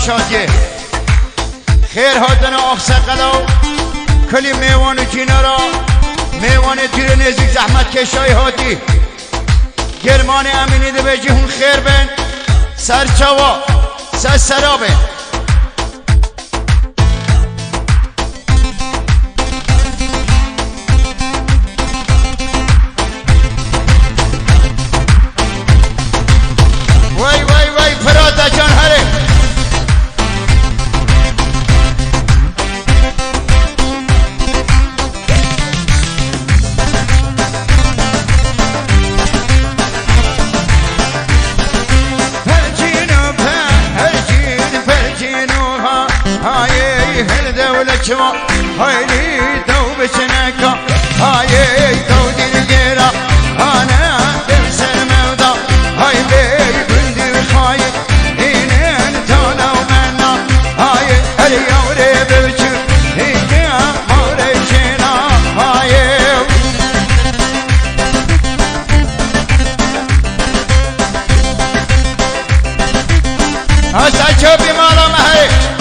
شادیه خیر هاتن آخسقلا کلی میوان و کنارا میوان تیر نزدیک زحمت کشای هاتی گرمان امینی ده بجی هون خیر بن سرچوا سرابه وای وای وای فراتا جان هره شما هایلی تو بشنکا هایی تو دیر گیرا آنا بسر مودا های بی بندی خواهی اینن تانا و منا های هر یوره بچو اینکه موره شنا های هستا چو بیمالا مهی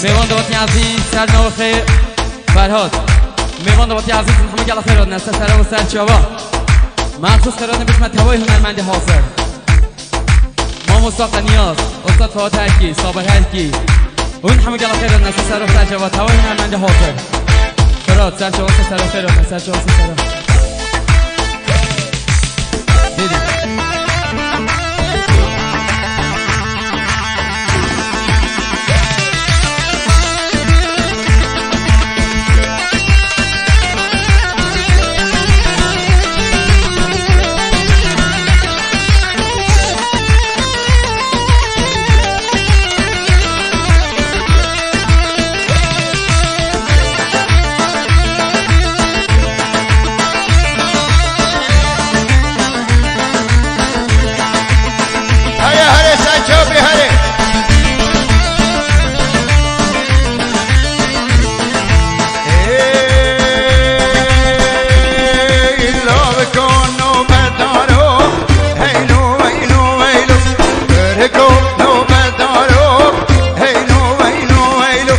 میوان دوستی عزیز سر خیر فرهاد میوان دوستی عزیز همه گل خیرات نسته سر و سر چاوا مخصوص خیرات بسمت توای هنرمند حاضر ما مستاق نیاز استاد فهاد هرکی صابر هرکی اون همه گل خیرات نسته سر و سر چاوا توای هنرمند حاضر فرهاد سر چاوا سر و خیرات نسته سر چاوا سر دیدی هيا هري سجوبي هري لو بكونو بدارو هينو وينو ويلو بركو لو بدارو هينو وينو ويلو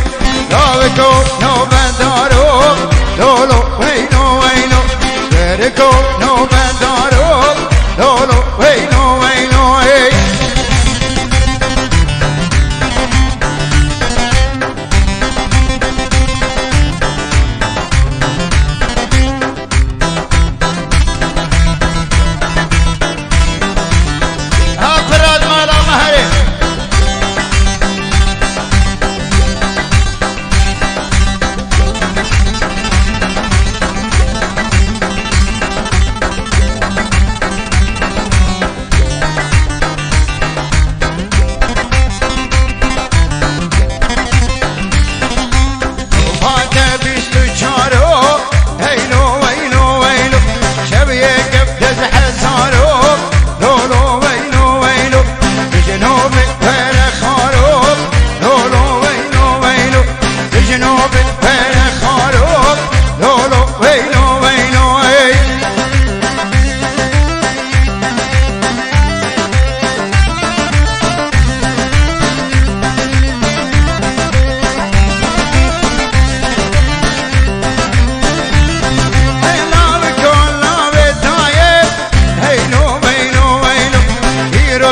لو بكونو بدارو لولو وينو وينو بركو لو بدارو لولو وينو وينو وينو فراد مالا مهري فاته بيستو شارو هينو وينو وينو شبيه قبل حزارو لولو وينو وينو بجنوب وين خارو لولو وينو وينو بجنوب وين خارو لولو وينو وينو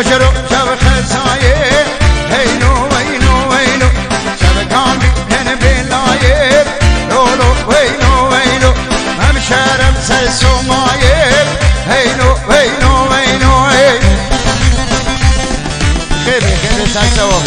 شرو شب خزايه هينو وينو وينو شب كامبي هن بلايه لولو وينو وينو هم شرم سر سمايه هينو وينو وينو خيبي خيبي سر سوا